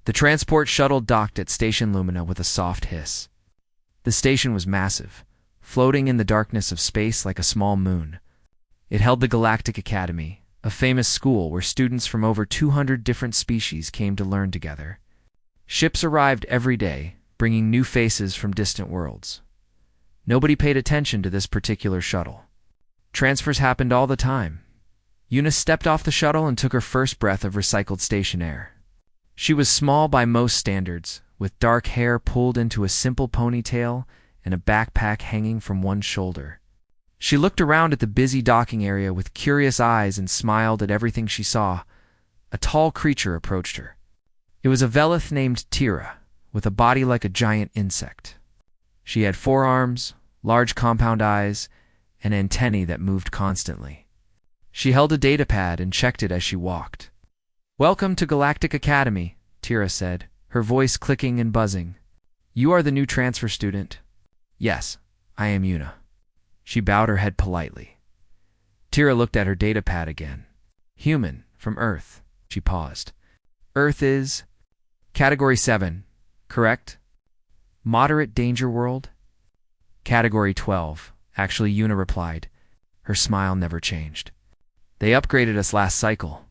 The transport shuttle docked at Station Lumina with a soft hiss. The station was massive, floating in the darkness of space like a small moon. It held the Galactic Academy, a famous school where students from over 200 different species came to learn together. Ships arrived every day, bringing new faces from distant worlds. Nobody paid attention to this particular shuttle. Transfers happened all the time. Una stepped off the shuttle and took her first breath of recycled station air. She was small by most standards, with dark hair pulled into a simple ponytail and a backpack hanging from one shoulder. She looked around at the busy docking area with curious eyes and smiled at everything she saw. A tall creature approached her. It was a Velith named Tira, with a body like a giant insect. She had 4 arms, large compound eyes, and antennae that moved constantly. She held a datapad and checked it as she walked. "Welcome to Galactic Academy," Tira said, her voice clicking and buzzing. "You are the new transfer student." "Yes, I am Una." She bowed her head politely. Tira looked at her datapad again. "Human, from Earth." She paused. "Earth is Category 7, correct? Moderate danger world?" "Category 12, actually," Una replied. Her smile never changed. "They upgraded us last cycle."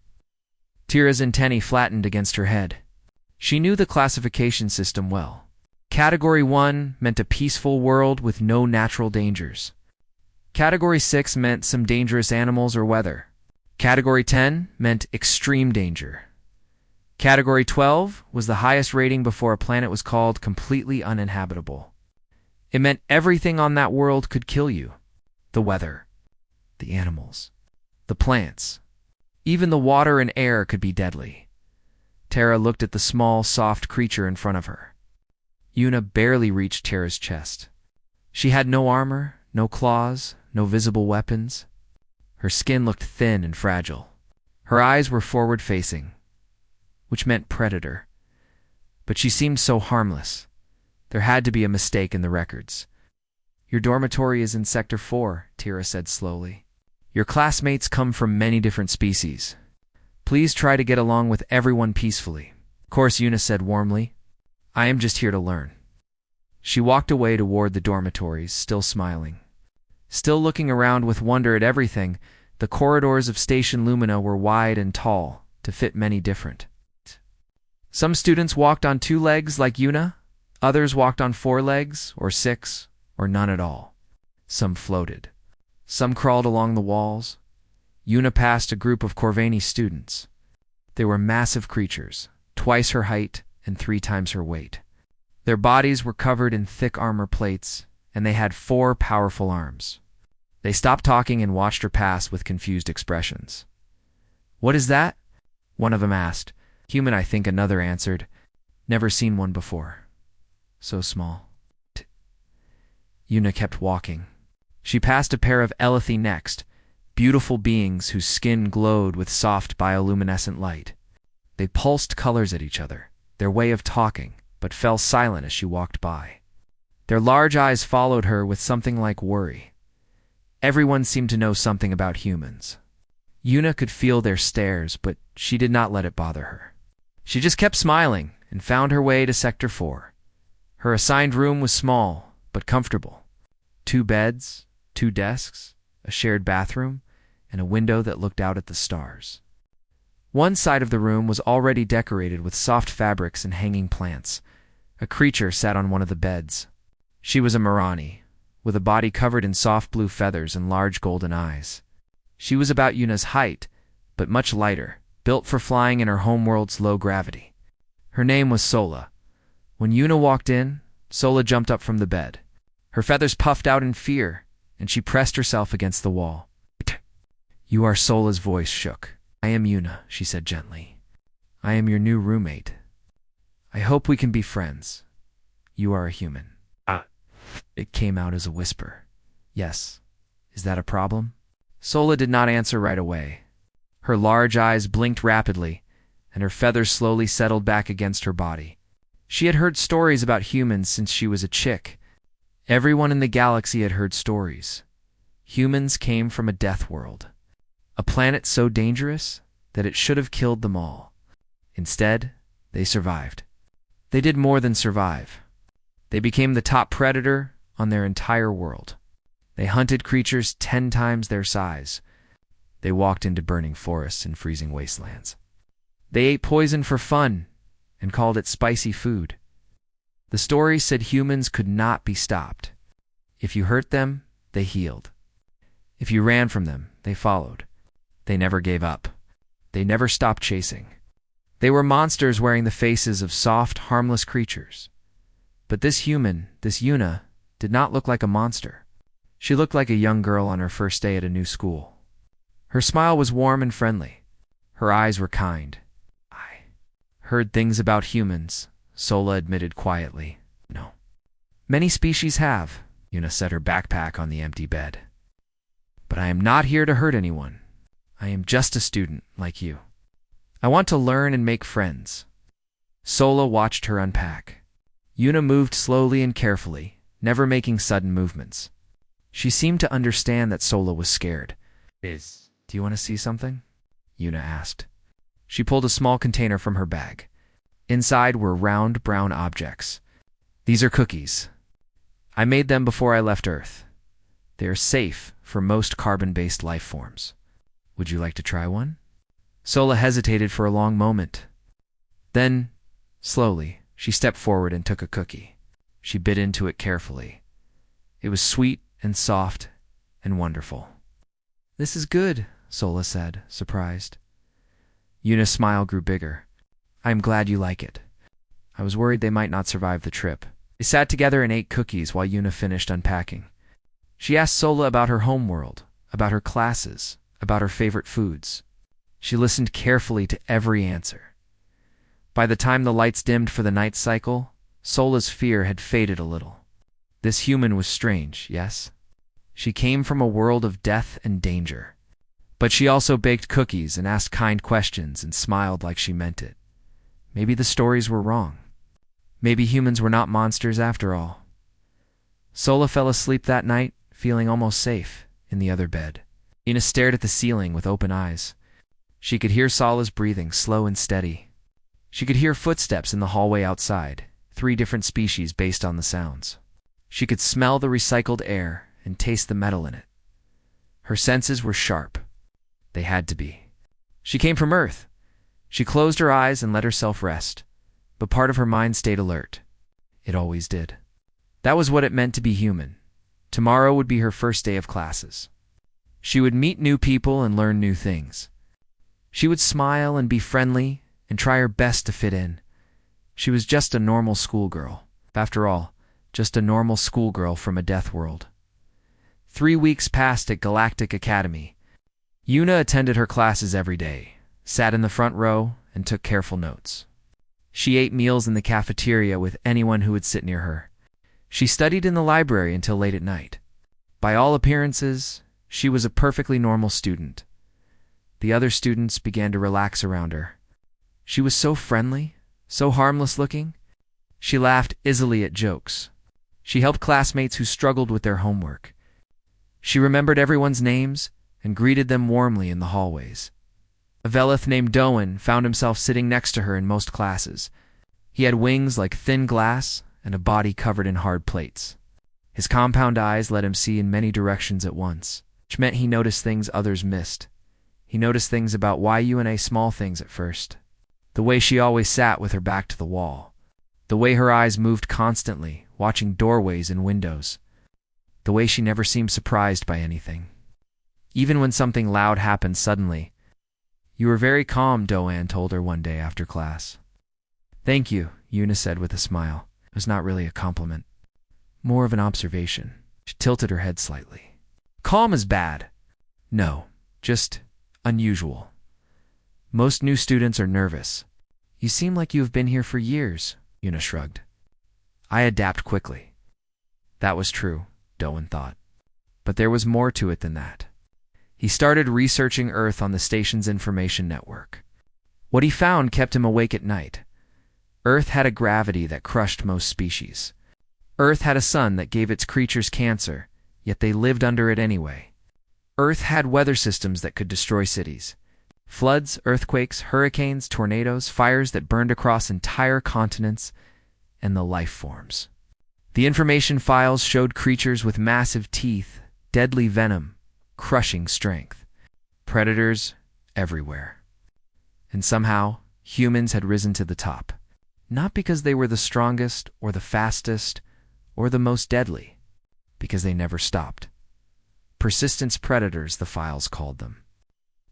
Tira's antennae flattened against her head. She knew the classification system well. Category 1 meant a peaceful world with no natural dangers. Category 6 meant some dangerous animals or weather. Category 10 meant extreme danger. Category 12 was the highest rating before a planet was called completely uninhabitable. It meant everything on that world could kill you. The weather, the animals, the plants. Even the water and air could be deadly. Tara looked at the small, soft creature in front of her. Una barely reached Tara's chest. She had no armor, no claws, no visible weapons. Her skin looked thin and fragile. Her eyes were forward-facing, which meant predator. But she seemed so harmless. There had to be a mistake in the records. "Your dormitory is in Sector 4, Tira said slowly. "Your classmates come from many different species. Please try to get along with everyone peacefully." "Of course," Una said warmly. "I am just here to learn." She walked away toward the dormitories, still smiling. Still looking around with wonder at everything, the corridors of Station Lumina were wide and tall, to fit many different. Some students walked on 2 legs like Una, others walked on 4 legs, or 6, or none at all. Some floated. Some crawled along the walls. Una passed a group of Corvani students. They were massive creatures, twice her height and 3 times her weight. Their bodies were covered in thick armor plates, and they had 4 powerful arms. They stopped talking and watched her pass with confused expressions. "What is that?" one of them asked. "Human, I think," another answered. "Never seen one before. So small." Una kept walking. She passed a pair of Elethi next, beautiful beings whose skin glowed with soft bioluminescent light. They pulsed colors at each other, their way of talking, but fell silent as she walked by. Their large eyes followed her with something like worry. Everyone seemed to know something about humans. Una could feel their stares, but she did not let it bother her. She just kept smiling and found her way to Sector 4. Her assigned room was small, but comfortable. 2 beds, 2 desks, a shared bathroom, and a window that looked out at the stars. One side of the room was already decorated with soft fabrics and hanging plants. A creature sat on one of the beds. She was a Marani, with a body covered in soft blue feathers and large golden eyes. She was about Una's height, but much lighter, built for flying in her homeworld's low gravity. Her name was Sola. When Una walked in, Sola jumped up from the bed. Her feathers puffed out in fear, and she pressed herself against the wall. "You are." Sola's voice shook. "I am Una," she said gently. "I am your new roommate. I hope we can be friends. You are a human." It came out as a whisper. "Yes. Is that a problem?" Sola did not answer right away. Her large eyes blinked rapidly, and her feathers slowly settled back against her body. She had heard stories about humans since she was a chick. Everyone in the galaxy had heard stories. Humans came from a Deathworld, a planet so dangerous that it should have killed them all. Instead, they survived. They did more than survive. They became the top predator on their entire world. They hunted creatures 10 times their size. They walked into burning forests and freezing wastelands. They ate poison for fun and called it spicy food. The story said humans could not be stopped. If you hurt them, they healed. If you ran from them, they followed. They never gave up. They never stopped chasing. They were monsters wearing the faces of soft, harmless creatures. But this human, this Yuna, did not look like a monster. She looked like a young girl on her first day at a new school. Her smile was warm and friendly. Her eyes were kind. I heard things about humans, Sola admitted quietly. No. Many species have, Yuna set her backpack on the empty bed. But I am not here to hurt anyone. I am just a student like you. I want to learn and make friends. Sola watched her unpack. Yuna moved slowly and carefully, never making sudden movements. She seemed to understand that Sola was scared. Do you want to see something? Yuna asked. She pulled a small container from her bag. Inside were round, brown objects. These are cookies. I made them before I left Earth. They are safe for most carbon-based life forms. Would you like to try one? Sola hesitated for a long moment. Then, slowly, she stepped forward and took a cookie. She bit into it carefully. It was sweet and soft and wonderful. This is good, Sola said, surprised. Yuna's smile grew bigger. I am glad you like it. I was worried they might not survive the trip. They sat together and ate cookies while Yuna finished unpacking. She asked Sola about her homeworld, about her classes, about her favorite foods. She listened carefully to every answer. By the time the lights dimmed for the night cycle, Sola's fear had faded a little. This human was strange, yes? She came from a world of death and danger. But she also baked cookies and asked kind questions and smiled like she meant it. Maybe the stories were wrong. Maybe humans were not monsters after all. Sola fell asleep that night, feeling almost safe, in the other bed. Yuna stared at the ceiling with open eyes. She could hear Sola's breathing, slow and steady. She could hear footsteps in the hallway outside, 3 different species based on the sounds. She could smell the recycled air and taste the metal in it. Her senses were sharp. They had to be. She came from Earth. She closed her eyes and let herself rest, but part of her mind stayed alert. It always did. That was what it meant to be human. Tomorrow would be her first day of classes. She would meet new people and learn new things. She would smile and be friendly and try her best to fit in. She was just a normal schoolgirl. After all, just a normal schoolgirl from a Deathworld. 3 weeks passed at Galactic Academy. Yuna attended her classes every day, sat in the front row, and took careful notes. She ate meals in the cafeteria with anyone who would sit near her. She studied in the library until late at night. By all appearances, she was a perfectly normal student. The other students began to relax around her. She was so friendly, so harmless looking. She laughed easily at jokes. She helped classmates who struggled with their homework. She remembered everyone's names and greeted them warmly in the hallways. A Velith named Doan found himself sitting next to her in most classes. He had wings like thin glass and a body covered in hard plates. His compound eyes let him see in many directions at once, which meant he noticed things others missed. He noticed things about Yuna, small things at first. The way she always sat with her back to the wall. The way her eyes moved constantly, watching doorways and windows. The way she never seemed surprised by anything. Even when something loud happened suddenly. You were very calm, Doan told her one day after class. Thank you, Yuna said with a smile. It was not really a compliment. More of an observation. She tilted her head slightly. Calm is bad. No, just unusual. Most new students are nervous. You seem like you have been here for years, Yuna shrugged. I adapt quickly. That was true, Doan thought. But there was more to it than that. He started researching Earth on the station's information network. What he found kept him awake at night. Earth had a gravity that crushed most species. Earth had a sun that gave its creatures cancer, yet they lived under it anyway. Earth had weather systems that could destroy cities. Floods, earthquakes, hurricanes, tornadoes, fires that burned across entire continents, and the life forms. The information files showed creatures with massive teeth, deadly venom, crushing strength. Predators everywhere. And somehow, humans had risen to the top. Not because they were the strongest or the fastest or the most deadly, because they never stopped. Persistence predators, the files called them.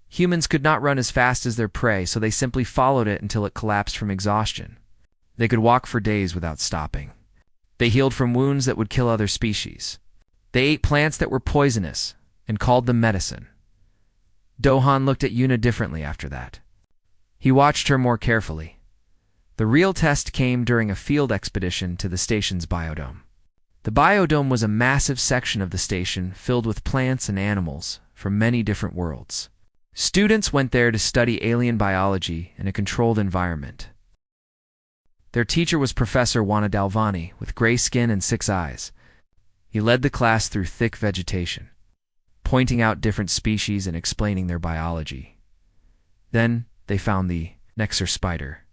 Humans could not run as fast as their prey, so they simply followed it until it collapsed from exhaustion. They could walk for days without stopping. They healed from wounds that would kill other species. They ate plants that were poisonous and called them medicine. Dohan looked at Yuna differently after that. He watched her more carefully. The real test came during a field expedition to the station's biodome. The biodome was a massive section of the station filled with plants and animals from many different worlds. Students went there to study alien biology in a controlled environment. Their teacher was Professor Juana Dalvani, with gray skin and 6 eyes. He led the class through thick vegetation, pointing out different species and explaining their biology. Then they found the Nexer spider.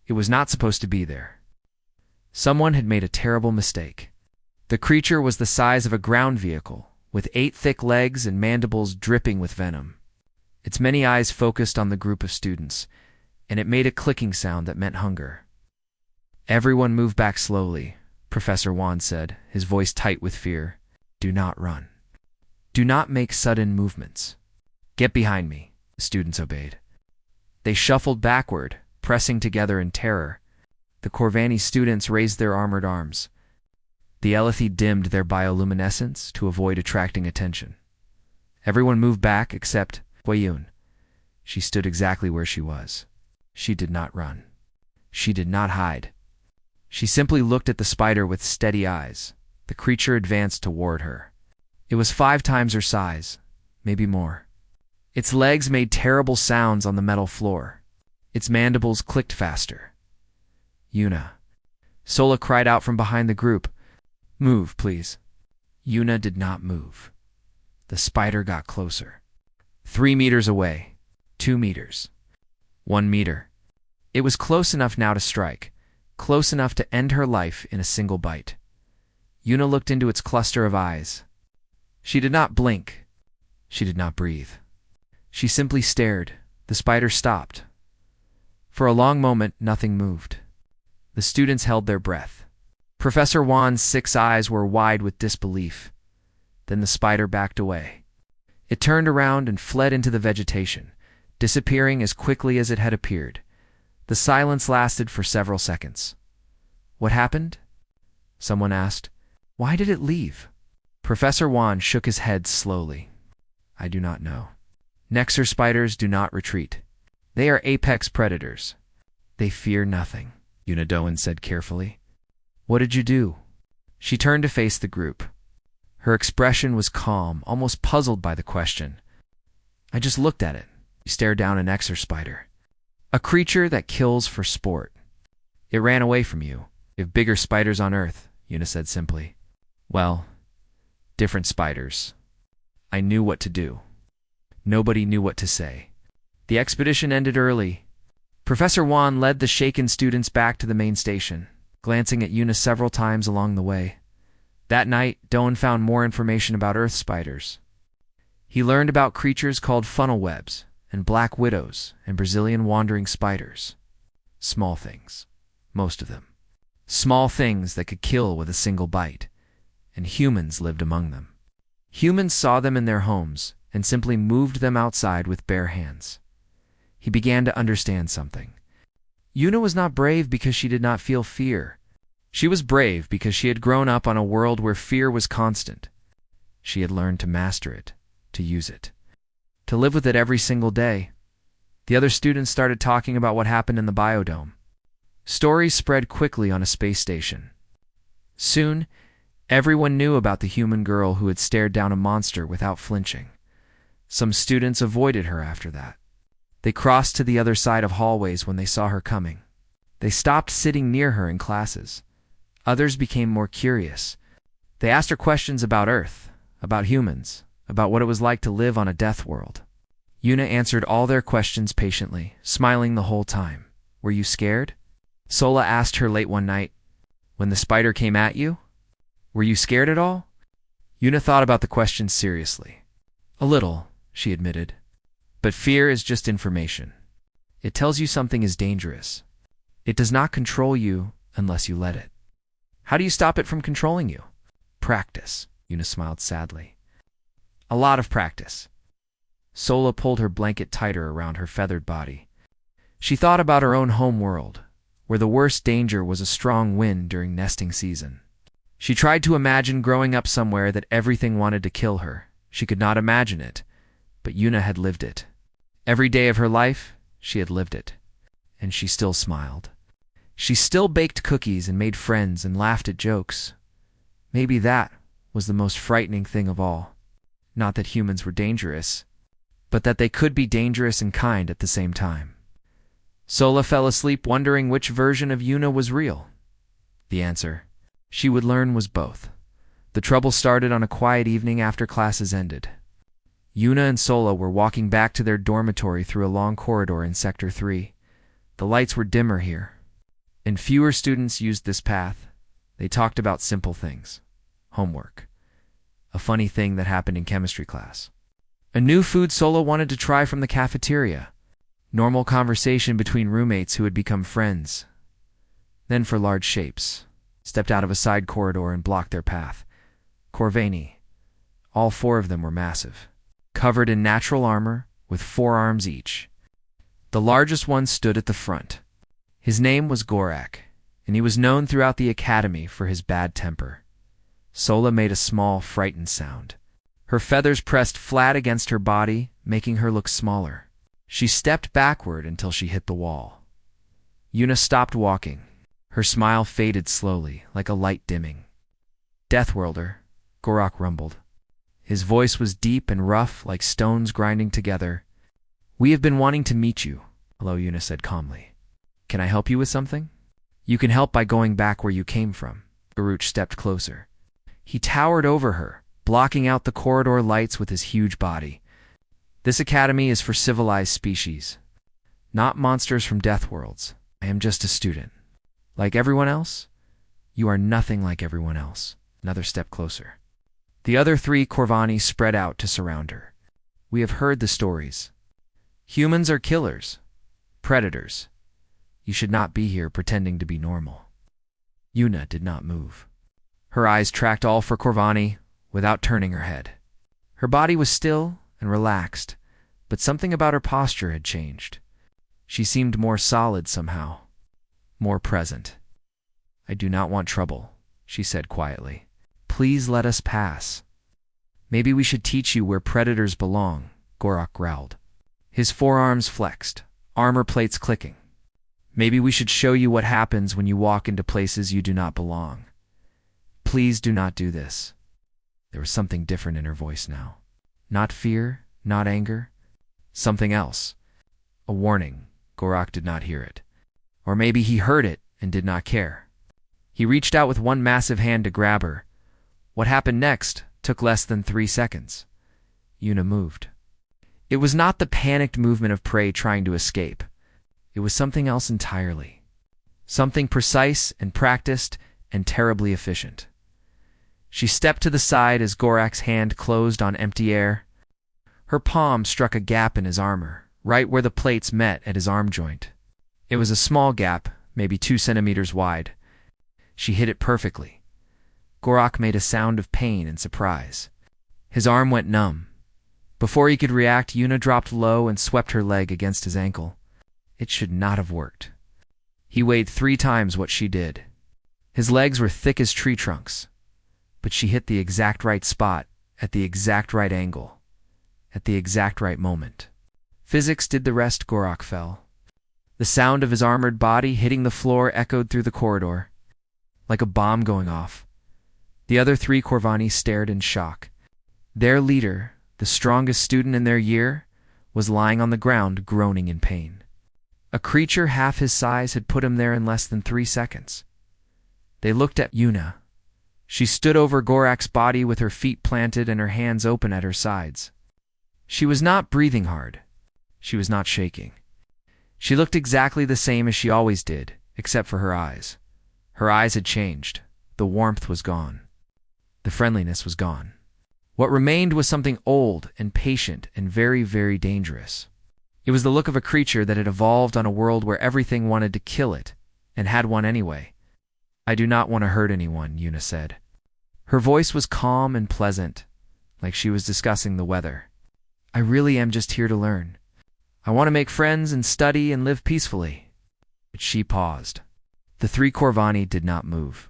It was not supposed to be there. Someone had made a terrible mistake. The creature was the size of a ground vehicle, with 8 thick legs and mandibles dripping with venom. Its many eyes focused on the group of students, and it made a clicking sound that meant hunger. Everyone moved back slowly, Professor Juan said, his voice tight with fear. Do not run. Do not make sudden movements. Get behind me, the students obeyed. They shuffled backward, pressing together in terror. The Corvani students raised their armored arms. The Elethi dimmed their bioluminescence to avoid attracting attention. Everyone moved back except Huayun. She stood exactly where she was. She did not run. She did not hide. She simply looked at the spider with steady eyes. The creature advanced toward her. It was 5 times her size, maybe more. Its legs made terrible sounds on the metal floor. Its mandibles clicked faster. Yuna. Sola cried out from behind the group. Move, please. Yuna did not move. The spider got closer. 3 meters away. 2 meters. 1 meter. It was close enough now to strike. Close enough to end her life in a single bite. Yuna looked into its cluster of eyes. She did not blink. She did not breathe. She simply stared. The spider stopped. For a long moment, nothing moved. The students held their breath. Professor Juan's 6 eyes were wide with disbelief. Then the spider backed away. It turned around and fled into the vegetation, disappearing as quickly as it had appeared. The silence lasted for several seconds. What happened? Someone asked. Why did it leave? Professor Juan shook his head slowly. I do not know. Nexer spiders do not retreat. They are apex predators. They fear nothing, UNIDOAN said carefully. What did you do? She turned to face the group. Her expression was calm, almost puzzled by the question. I just looked at it. She stared down an Nexer spider. A creature that kills for sport. It ran away from you. You have bigger spiders on Earth, Yuna said simply. Well, different spiders. I knew what to do. Nobody knew what to say. The expedition ended early. Professor Juan led the shaken students back to the main station, glancing at Yuna several times along the way. That night, Doan found more information about Earth spiders. He learned about creatures called funnel webs, and black widows, and Brazilian wandering spiders. Small things. Most of them. Small things that could kill with a single bite. And humans lived among them. Humans saw them in their homes, and simply moved them outside with bare hands. He began to understand something. Yuna was not brave because she did not feel fear. She was brave because she had grown up on a world where fear was constant. She had learned to master it, to use it, to live with it every single day. The other students started talking about what happened in the biodome. Stories spread quickly on a space station. Soon, everyone knew about the human girl who had stared down a monster without flinching. Some students avoided her after that. They crossed to the other side of hallways when they saw her coming. They stopped sitting near her in classes. Others became more curious. They asked her questions about Earth, about humans, about what it was like to live on a death world. Yuna answered all their questions patiently, smiling the whole time. Were you scared? Sola asked her late one night. When the spider came at you? Were you scared at all? Yuna thought about the question seriously. A little, she admitted. But fear is just information. It tells you something is dangerous. It does not control you unless you let it. How do you stop it from controlling you? Practice, Yuna smiled sadly. A lot of practice. Sola pulled her blanket tighter around her feathered body. She thought about her own home world, where the worst danger was a strong wind during nesting season. She tried to imagine growing up somewhere that everything wanted to kill her. She could not imagine it, but Yuna had lived it. Every day of her life, she had lived it. And she still smiled. She still baked cookies and made friends and laughed at jokes. Maybe that was the most frightening thing of all. Not that humans were dangerous, but that they could be dangerous and kind at the same time. Sola fell asleep wondering which version of Yuna was real. The answer, she would learn, was both. The trouble started on a quiet evening after classes ended. Yuna and Sola were walking back to their dormitory through a long corridor in Sector 3. The lights were dimmer here, and fewer students used this path. They talked about simple things. Homework. A funny thing that happened in chemistry class. A new food Sola wanted to try from the cafeteria. Normal conversation between roommates who had become friends. Then for large shapes. Stepped out of a side corridor and blocked their path. Corvini. All four of them were massive. Covered in natural armor, with 4 arms each. The largest one stood at the front. His name was Gorak, and he was known throughout the academy for his bad temper. Sola made a small, frightened sound. Her feathers pressed flat against her body, making her look smaller. She stepped backward until she hit the wall. Yuna stopped walking. Her smile faded slowly, like a light dimming. Deathworlder, Gorak rumbled. His voice was deep and rough, like stones grinding together. We have been wanting to meet you, Hello, Yuna said calmly. Can I help you with something? You can help by going back where you came from. Garuk stepped closer. He towered over her, blocking out the corridor lights with his huge body. This academy is for civilized species, not monsters from Deathworlds. I am just a student. Like everyone else? You are nothing like everyone else. Another step closer. The other 3 Corvani spread out to surround her. We have heard the stories. Humans are killers, predators. You should not be here pretending to be normal. Yuna did not move. Her eyes tracked all 4 Corvani without turning her head. Her body was still and relaxed, but something about her posture had changed. She seemed more solid somehow, more present. I do not want trouble, she said quietly. Please let us pass. Maybe we should teach you where predators belong, Gorak growled. His forearms flexed, armor plates clicking. Maybe we should show you what happens when you walk into places you do not belong. Please do not do this. There was something different in her voice now. Not fear, not anger. Something else. A warning. Gorak did not hear it. Or maybe he heard it and did not care. He reached out with one massive hand to grab her. What happened next took less than 3 seconds. Yuna moved. It was not the panicked movement of prey trying to escape. It was something else entirely. Something precise and practiced and terribly efficient. She stepped to the side as Gorak's hand closed on empty air. Her palm struck a gap in his armor, right where the plates met at his arm joint. It was a small gap, maybe 2 centimeters wide. She hit it perfectly. Gorak made a sound of pain and surprise. His arm went numb. Before he could react, Yuna dropped low and swept her leg against his ankle. It should not have worked. He weighed 3 times what she did. His legs were thick as tree trunks. But she hit the exact right spot, at the exact right angle, at the exact right moment. Physics did the rest. Gorak fell. The sound of his armored body hitting the floor echoed through the corridor, like a bomb going off. The other 3 Corvani stared in shock. Their leader, the strongest student in their year, was lying on the ground groaning in pain. A creature half his size had put him there in less than 3 seconds. They looked at Yuna. She stood over Gorak's body with her feet planted and her hands open at her sides. She was not breathing hard. She was not shaking. She looked exactly the same as she always did, except for her eyes. Her eyes had changed. The warmth was gone. The friendliness was gone. What remained was something old and patient and very, very dangerous. It was the look of a creature that had evolved on a world where everything wanted to kill it, and had one anyway. "I do not want to hurt anyone," Una said. Her voice was calm and pleasant, like she was discussing the weather. "I really am just here to learn. I want to make friends and study and live peacefully." But she paused. The three Corvani did not move.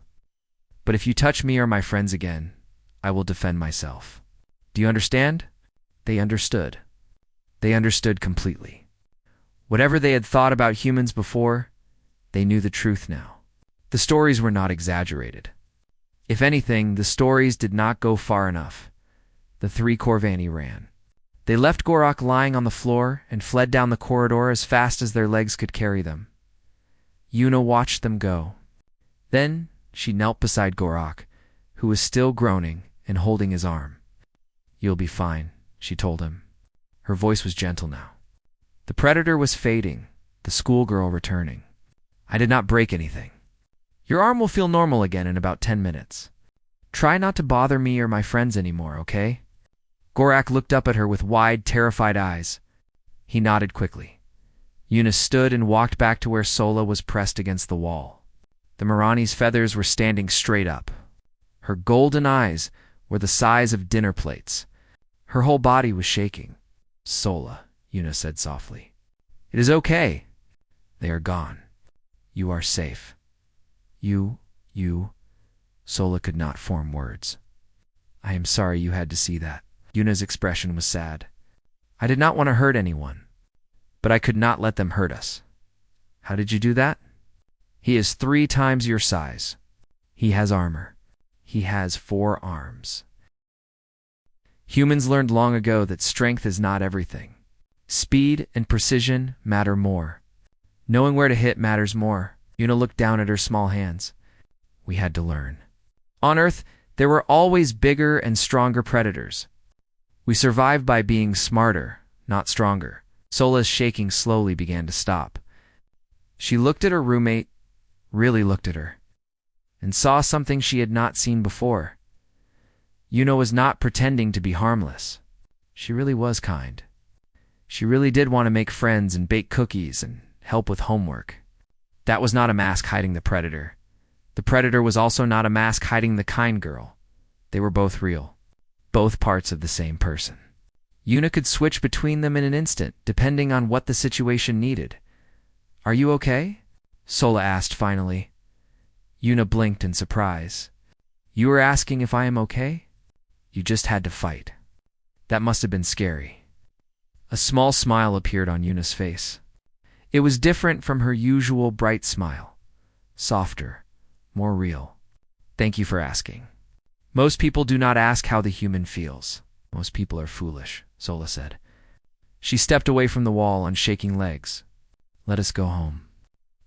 "But if you touch me or my friends again, I will defend myself. Do you understand?" They understood. They understood completely. Whatever they had thought about humans before, they knew the truth now. The stories were not exaggerated. If anything, the stories did not go far enough. The three Corvani ran. They left Gorak lying on the floor and fled down the corridor as fast as their legs could carry them. Una watched them go. Then she knelt beside Gorak, who was still groaning and holding his arm. "You'll be fine," she told him. Her voice was gentle now. The predator was fading, the schoolgirl returning. "I did not break anything. Your arm will feel normal again in about 10 minutes. Try not to bother me or my friends anymore, okay?" Gorak looked up at her with wide, terrified eyes. He nodded quickly. Una stood and walked back to where Sola was pressed against the wall. The Mirani's feathers were standing straight up. Her golden eyes were the size of dinner plates. Her whole body was shaking. "Sola," Una said softly. "It is okay. They are gone. You are safe." You... Sola could not form words. "I am sorry you had to see that." Una's expression was sad. "I did not want to hurt anyone, but I could not let them hurt us." "How did you do that?" "He is 3 times your size. He has armor. He has 4 arms." Humans learned long ago that strength is not everything. Speed and precision matter more. Knowing where to hit matters more. Una looked down at her small hands. "We had to learn. On Earth, there were always bigger and stronger predators. We survived by being smarter, not stronger." Sola's shaking slowly began to stop. She looked at her roommate, really looked at her, and saw something she had not seen before. Una was not pretending to be harmless. She really was kind. She really did want to make friends and bake cookies and help with homework. That was not a mask hiding the predator. The predator was also not a mask hiding the kind girl. They were both real. Both parts of the same person. Una could switch between them in an instant, depending on what the situation needed. "Are you okay?" Sola asked finally. Una blinked in surprise. "You were asking if I am okay? You just had to fight. That must have been scary." A small smile appeared on Una's face. It was different from her usual bright smile. Softer, more real. "Thank you for asking. Most people do not ask how the human feels. Most people are foolish," Sola said. She stepped away from the wall on shaking legs. "Let us go home.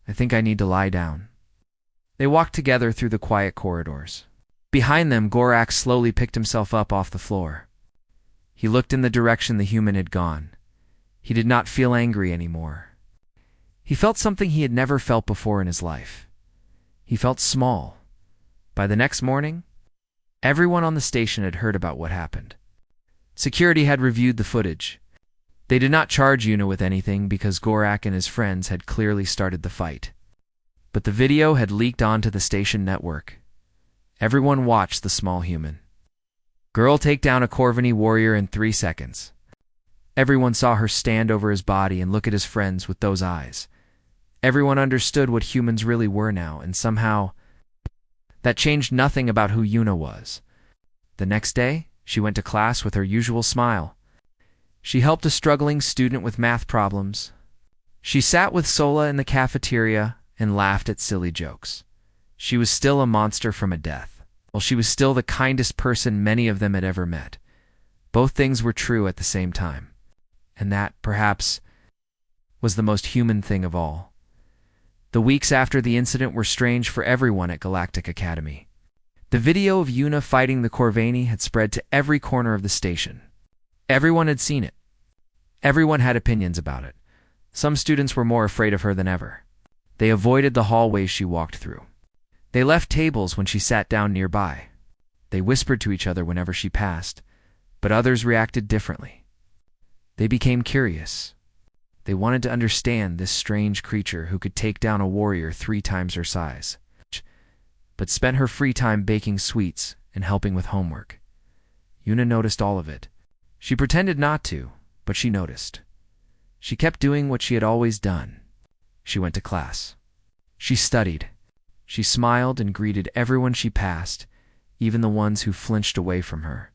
I think I need to lie down." They walked together through the quiet corridors. Behind them, Gorak slowly picked himself up off the floor. He looked in the direction the human had gone. He did not feel angry anymore. He felt something he had never felt before in his life. He felt small. By the next morning, everyone on the station had heard about what happened. Security had reviewed the footage. They did not charge Una with anything because Gorak and his friends had clearly started the fight. But the video had leaked onto the station network. Everyone watched the small human. Girl take down a Corvani warrior in 3 seconds. Everyone saw her stand over his body and look at his friends with those eyes. Everyone understood what humans really were now, and somehow that changed nothing about who Una was. The next day, she went to class with her usual smile. She helped a struggling student with math problems. She sat with Sola in the cafeteria and laughed at silly jokes. She was still a monster from a death, while she was still the kindest person many of them had ever met. Both things were true at the same time. And that, perhaps, was the most human thing of all. The weeks after the incident were strange for everyone at Galactic Academy. The video of Una fighting the Corvani had spread to every corner of the station. Everyone had seen it. Everyone had opinions about it. Some students were more afraid of her than ever. They avoided the hallways she walked through. They left tables when she sat down nearby. They whispered to each other whenever she passed, but others reacted differently. They became curious. They wanted to understand this strange creature who could take down a warrior 3 times her size, but spent her free time baking sweets and helping with homework. Yuna noticed all of it. She pretended not to, but she noticed. She kept doing what she had always done. She went to class. She studied. She smiled and greeted everyone she passed, even the ones who flinched away from her.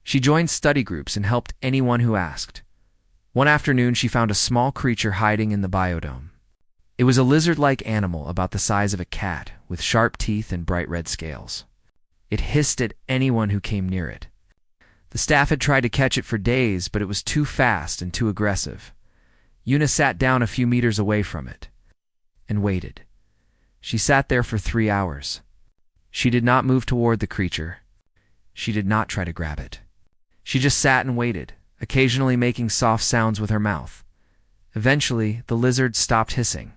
She joined study groups and helped anyone who asked. One afternoon, she found a small creature hiding in the biodome. It was a lizard-like animal about the size of a cat, with sharp teeth and bright red scales. It hissed at anyone who came near it. The staff had tried to catch it for days, but it was too fast and too aggressive. Yuna sat down a few meters away from it and waited. She sat there for 3 hours. She did not move toward the creature. She did not try to grab it. She just sat and waited, occasionally making soft sounds with her mouth. Eventually, the lizard stopped hissing.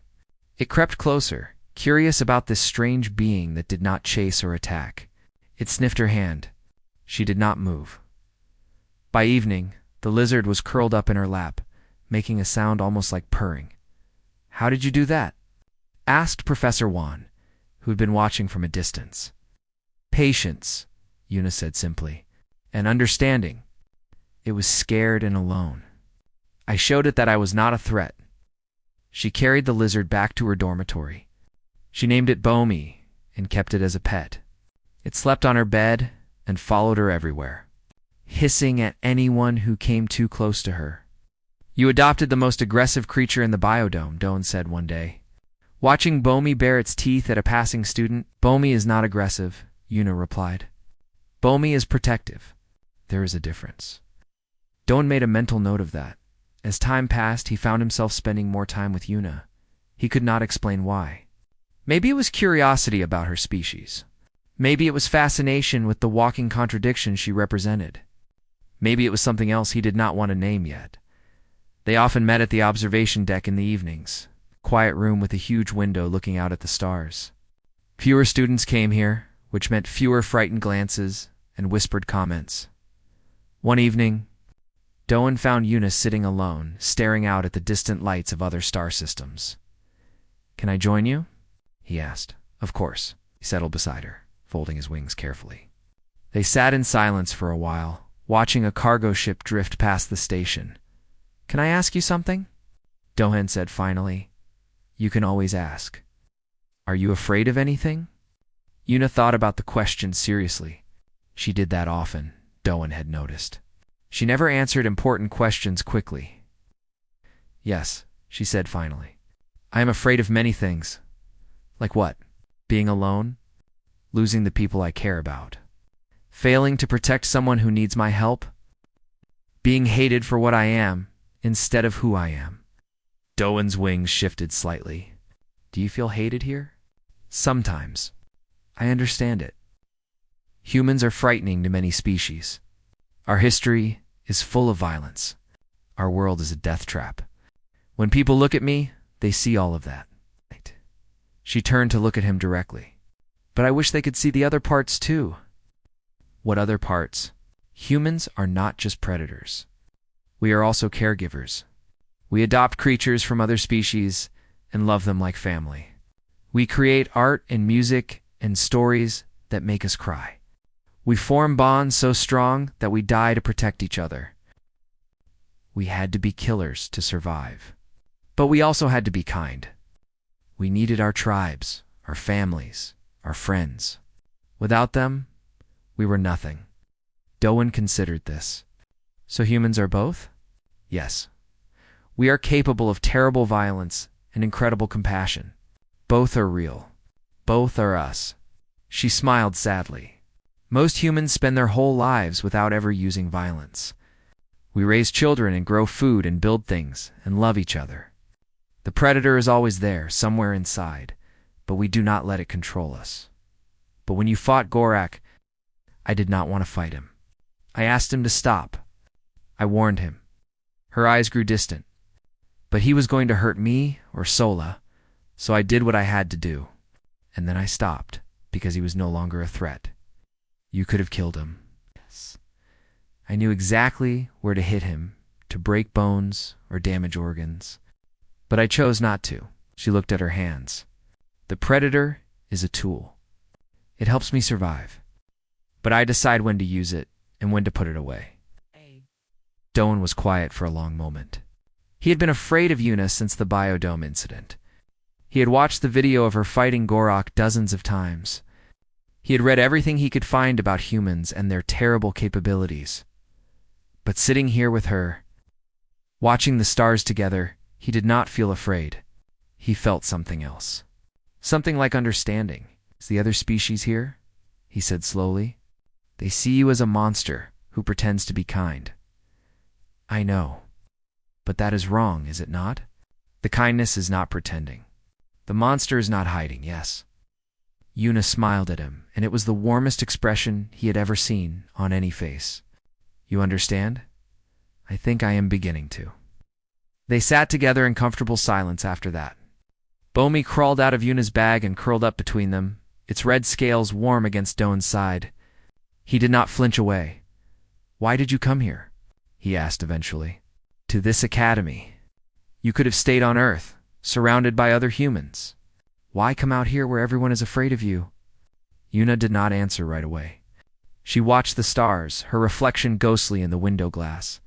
It crept closer, curious about this strange being that did not chase or attack. It sniffed her hand. She did not move. By evening, the lizard was curled up in her lap, making a sound almost like purring. "How did you do that?" asked Professor Wan, who had been watching from a distance. "Patience," Yuna said simply, "and understanding. It was scared and alone. I showed it that I was not a threat." She carried the lizard back to her dormitory. She named it Bomi and kept it as a pet. It slept on her bed and followed her everywhere, hissing at anyone who came too close to her. "You adopted the most aggressive creature in the biodome," Doan said one day. Watching Bomi bare its teeth at a passing student. "Bomi is not aggressive," Yuna replied. "Bomi is protective. There is a difference." Doan made a mental note of that. As time passed, he found himself spending more time with Yuna. He could not explain why. Maybe it was curiosity about her species. Maybe it was fascination with the walking contradiction she represented. Maybe it was something else he did not want to name yet. They often met at the observation deck in the evenings, a quiet room with a huge window looking out at the stars. Fewer students came here, which meant fewer frightened glances and whispered comments. One evening, Doan found Yuna sitting alone, staring out at the distant lights of other star systems. "Can I join you?" he asked. "Of course." He settled beside her, folding his wings carefully. They sat in silence for a while, watching a cargo ship drift past the station. "Can I ask you something?" Dohan said finally. "You can always ask." "Are you afraid of anything?" Yuna thought about the question seriously. She did that often, Doan had noticed. She never answered important questions quickly. "Yes," she said finally. "I am afraid of many things." "Like what?" "Being alone, losing the people I care about, failing to protect someone who needs my help, being hated for what I am instead of who I am." Doan's wings shifted slightly. "Do you feel hated here?" "Sometimes. I understand it. Humans are frightening to many species. Our history is full of violence. Our world is a death trap. When people look at me, they see all of that." She turned to look at him directly. "But I wish they could see the other parts too." "What other parts?" "Humans are not just predators. We are also caregivers. We adopt creatures from other species and love them like family. We create art and music and stories that make us cry. We form bonds so strong that we die to protect each other. We had to be killers to survive. But we also had to be kind. We needed our tribes, our families, our friends. Without them, we were nothing." Doan considered this. "So humans are both?" "Yes. We are capable of terrible violence and incredible compassion. Both are real. Both are us." She smiled sadly. "Most humans spend their whole lives without ever using violence. We raise children and grow food and build things and love each other. The predator is always there, somewhere inside, but we do not let it control us. But when you fought Gorak, I did not want to fight him. I asked him to stop. I warned him." Her eyes grew distant. "But he was going to hurt me or Sola, so I did what I had to do. And then I stopped." because he was no longer a threat. You could have killed him. Yes. I knew exactly where to hit him, to break bones or damage organs. But I chose not to. She looked at her hands. The predator is a tool. It helps me survive. But I decide when to use it and when to put it away. Doan was quiet for a long moment. He had been afraid of Yuna since the biodome incident. He had watched the video of her fighting Gorok dozens of times. He had read everything he could find about humans and their terrible capabilities. But sitting here with her, watching the stars together, he did not feel afraid. He felt something else. Something like understanding. Is the other species here? He said slowly. They see you as a monster who pretends to be kind. I know. But that is wrong, is it not? The kindness is not pretending. The monster is not hiding, yes. Yuna smiled at him, and it was the warmest expression he had ever seen on any face. You understand? I think I am beginning to. They sat together in comfortable silence after that. Bomi crawled out of Yuna's bag and curled up between them, its red scales warm against Doan's side. He did not flinch away. Why did you come here? He asked eventually. To this academy. You could have stayed on Earth, surrounded by other humans. Why come out here where everyone is afraid of you? Yuna did not answer right away. She watched the stars, her reflection ghostly in the window glass.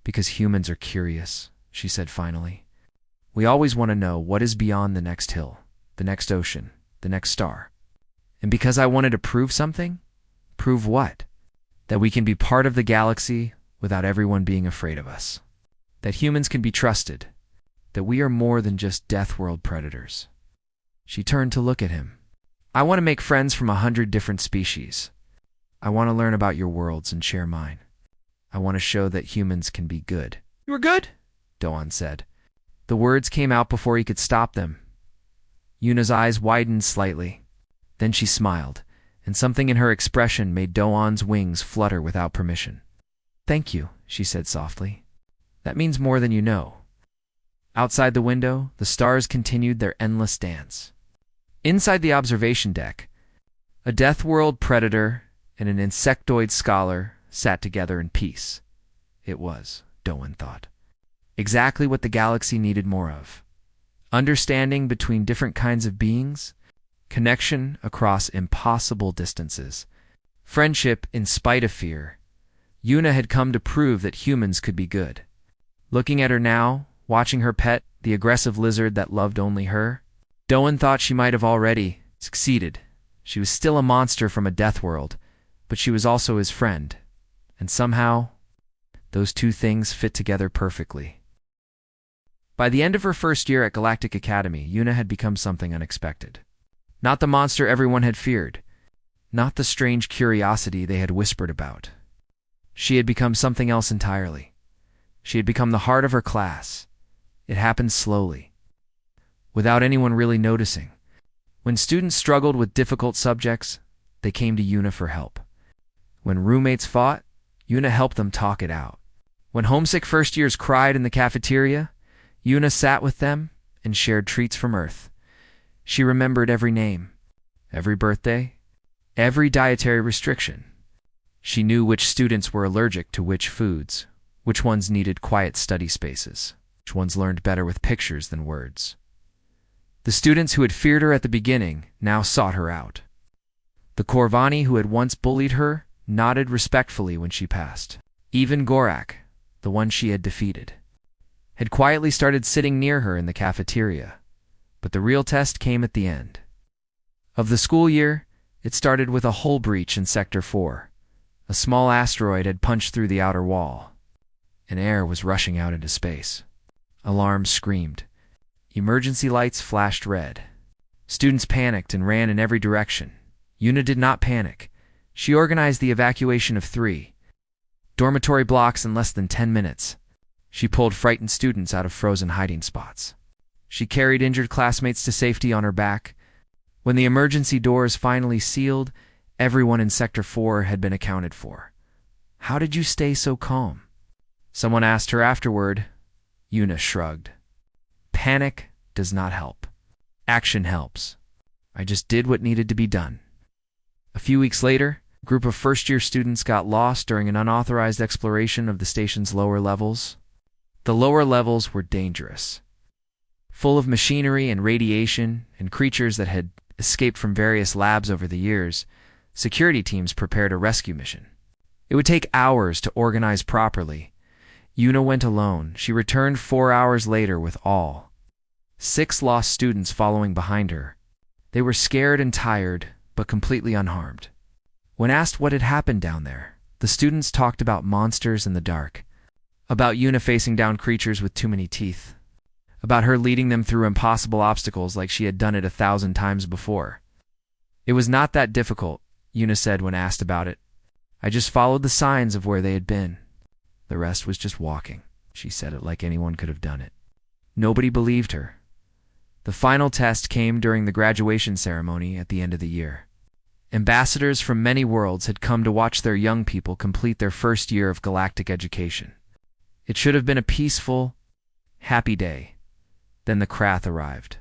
Because humans are curious, she said finally. We always want to know what is beyond the next hill, the next ocean, the next star. And because I wanted to prove something? Prove what? That we can be part of the galaxy without everyone being afraid of us. That humans can be trusted. That we are more than just Deathworld predators. She turned to look at him. I want to make friends from 100 different species. I want to learn about your worlds and share mine. I want to show that humans can be good. You are good? Doan said. The words came out before he could stop them. Yuna's eyes widened slightly. Then she smiled, and something in her expression made Doan's wings flutter without permission. Thank you, she said softly. That means more than you know. Outside the window, the stars continued their endless dance. Inside the observation deck, a Deathworld predator and an insectoid scholar sat together in peace. It was, Doan thought, exactly what the galaxy needed more of. Understanding between different kinds of beings, connection across impossible distances, friendship in spite of fear. Yuna had come to prove that humans could be good. Looking at her now, watching her pet, the aggressive lizard that loved only her, Doan thought she might have already succeeded. She was still a monster from a Deathworld, but she was also his friend. And somehow, those two things fit together perfectly. By the end of her first year at Galactic Academy, Yuna had become something unexpected. Not the monster everyone had feared. Not the strange curiosity they had whispered about. She had become something else entirely. She had become the heart of her class. It happened slowly, without anyone really noticing. When students struggled with difficult subjects, they came to Yuna for help. When roommates fought, Yuna helped them talk it out. When homesick first years cried in the cafeteria, Yuna sat with them and shared treats from Earth. She remembered every name, every birthday, every dietary restriction. She knew which students were allergic to which foods, which ones needed quiet study spaces, which ones learned better with pictures than words. The students who had feared her at the beginning now sought her out. The Corvani who had once bullied her nodded respectfully when she passed. Even Gorak, the one she had defeated, had quietly started sitting near her in the cafeteria. But the real test came at the end. Of the school year, it started with a hull breach in Sector 4. A small asteroid had punched through the outer wall, and air was rushing out into space. Alarms screamed. Emergency lights flashed red. Students panicked and ran in every direction. Yuna did not panic. She organized the evacuation of 3 dormitory blocks in less than 10 minutes. She pulled frightened students out of frozen hiding spots. She carried injured classmates to safety on her back. When the emergency doors finally sealed, everyone in Sector 4 had been accounted for. How did you stay so calm? Someone asked her afterward. Yuna shrugged. Panic does not help. Action helps. I just did what needed to be done. A few weeks later, a group of first-year students got lost during an unauthorized exploration of the station's lower levels. The lower levels were dangerous, full of machinery and radiation and creatures that had escaped from various labs over the years. Security teams prepared a rescue mission. It would take hours to organize properly. Yuna went alone. She returned 4 hours later with all 6 lost students following behind her. They were scared and tired, but completely unharmed. When asked what had happened down there, the students talked about monsters in the dark, about Yuna facing down creatures with too many teeth, about her leading them through impossible obstacles like she had done it 1,000 times before. It was not that difficult, Yuna said when asked about it. I just followed the signs of where they had been. The rest was just walking. She said it like anyone could have done it. Nobody believed her. The final test came during the graduation ceremony at the end of the year. Ambassadors from many worlds had come to watch their young people complete their first year of galactic education. It should have been a peaceful, happy day. Then the Krath arrived.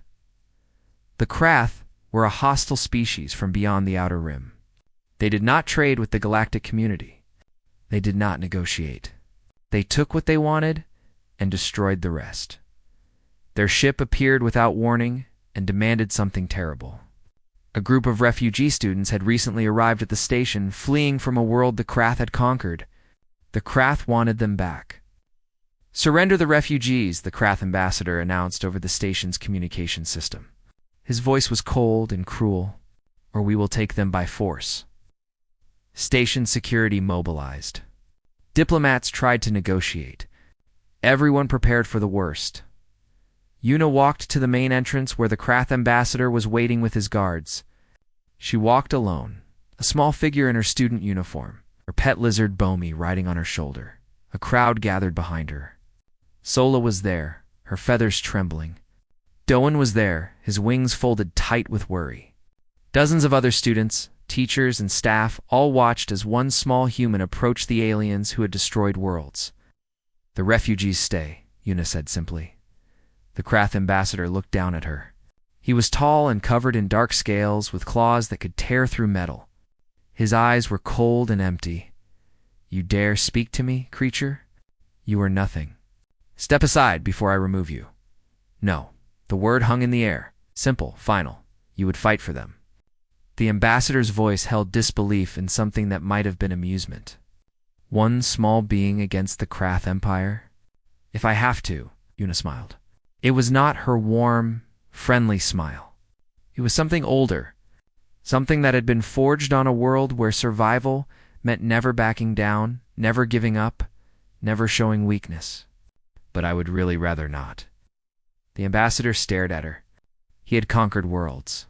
The Krath were a hostile species from beyond the Outer Rim. They did not trade with the galactic community. They did not negotiate. They took what they wanted and destroyed the rest. Their ship appeared without warning and demanded something terrible. A group of refugee students had recently arrived at the station, fleeing from a world the Krath had conquered. The Krath wanted them back. "Surrender the refugees," the Krath ambassador announced over the station's communication system. His voice was cold and cruel, "or we will take them by force." Station security mobilized. Diplomats tried to negotiate. Everyone prepared for the worst. Yuna walked to the main entrance where the Krath ambassador was waiting with his guards. She walked alone, a small figure in her student uniform, her pet lizard Bomi riding on her shoulder. A crowd gathered behind her. Sola was there, her feathers trembling. Doan was there, his wings folded tight with worry. Dozens of other students, teachers, and staff all watched as one small human approached the aliens who had destroyed worlds. "The refugees stay," Yuna said simply. The Krath ambassador looked down at her. He was tall and covered in dark scales with claws that could tear through metal. His eyes were cold and empty. "You dare speak to me, creature? You are nothing. Step aside before I remove you." No. The word hung in the air. Simple, final. You would fight for them. The ambassador's voice held disbelief in something that might have been amusement. One small being against the Krath Empire? "If I have to," Yuna smiled. It was not her warm, friendly smile. It was something older, something that had been forged on a world where survival meant never backing down, never giving up, never showing weakness. "But I would really rather not." The ambassador stared at her. He had conquered worlds.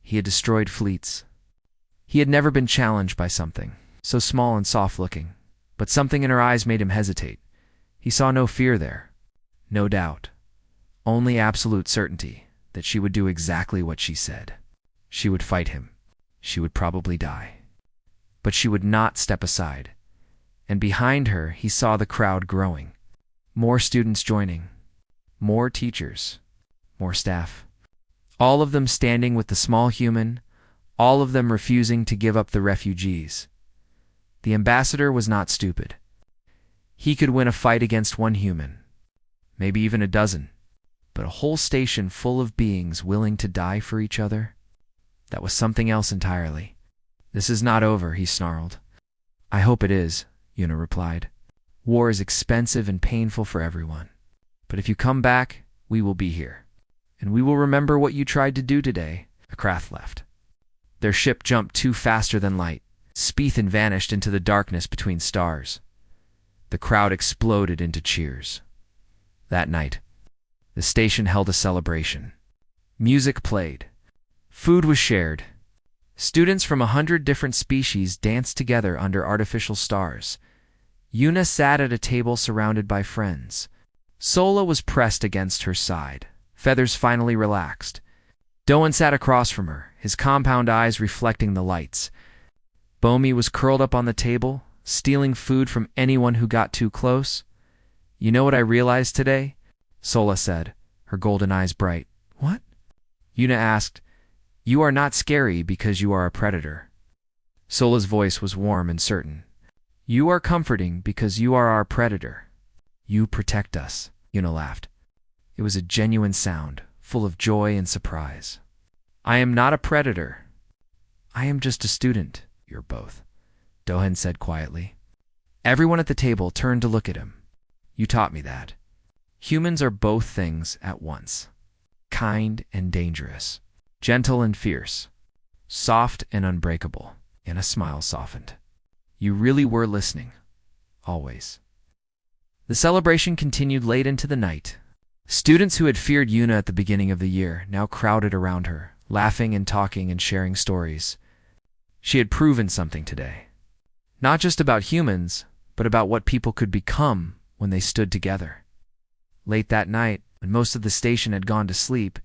He had destroyed fleets. He had never been challenged by something so small and soft-looking, but something in her eyes made him hesitate. He saw no fear there, no doubt. Only absolute certainty that she would do exactly what she said. She would fight him. She would probably die. But she would not step aside. And behind her, he saw the crowd growing. More students joining. More teachers. More staff. All of them standing with the small human. All of them refusing to give up the refugees. The ambassador was not stupid. He could win a fight against one human. Maybe even a dozen. But a whole station full of beings willing to die for each other? That was something else entirely. "This is not over," he snarled. "I hope it is," Yuna replied. "War is expensive and painful for everyone. But if you come back, we will be here. And we will remember what you tried to do today." The Krath left. Their ship jumped faster than light. Speethin vanished into the darkness between stars. The crowd exploded into cheers. That night, the station held a celebration. Music played. Food was shared. Students from 100 different species danced together under artificial stars. Yuna sat at a table surrounded by friends. Sola was pressed against her side, feathers finally relaxed. Doan sat across from her, his compound eyes reflecting the lights. Bomi was curled up on the table, stealing food from anyone who got too close. "You know what I realized today?" Sola said, her golden eyes bright. "What?" Yuna asked. You are not scary because you are a predator. Sola's voice was warm and certain. You are comforting because you are our predator. You protect us, Yuna laughed. It was a genuine sound, full of joy and surprise. I am not a predator. I am just a student. You're both, Dohan said quietly. Everyone at the table turned to look at him. You taught me that. Humans are both things at once. Kind and dangerous. Gentle and fierce. Soft and unbreakable. And a smile softened. You really were listening. Always. The celebration continued late into the night. Students who had feared Yuna at the beginning of the year now crowded around her, laughing and talking and sharing stories. She had proven something today. Not just about humans, but about what people could become when they stood together. Late that night, when most of the station had gone to sleep,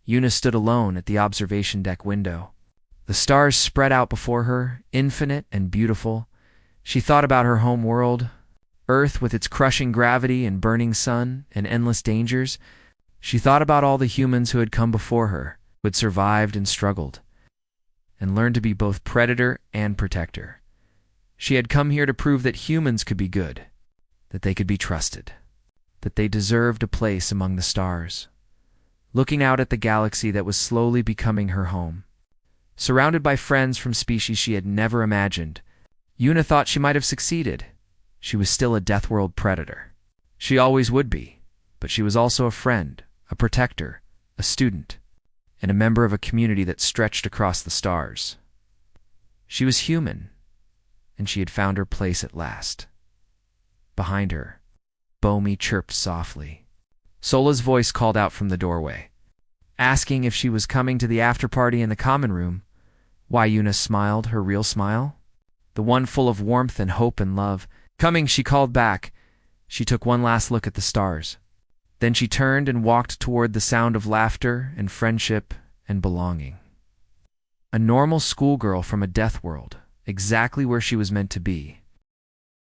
Yuna stood alone at the observation deck window. The stars spread out before her, infinite and beautiful. She thought about her home world, Earth with its crushing gravity and burning sun and endless dangers. She thought about all the humans who had come before her, who had survived and struggled, and learned to be both predator and protector. She had come here to prove that humans could be good, that they could be trusted, that they deserved a place among the stars. Looking out at the galaxy that was slowly becoming her home, surrounded by friends from species she had never imagined, Yuna thought she might have succeeded. She was still a Deathworld predator. She always would be, but she was also a friend, a protector, a student, and a member of a community that stretched across the stars. She was human, and she had found her place at last. Behind her, Bomi chirped softly. Sola's voice called out from the doorway, asking if she was coming to the after-party in the common room. Why, Yuna smiled, her real smile, the one full of warmth and hope and love. Coming, she called back. She took one last look at the stars. Then she turned and walked toward the sound of laughter and friendship and belonging. A normal schoolgirl from a death world, exactly where she was meant to be.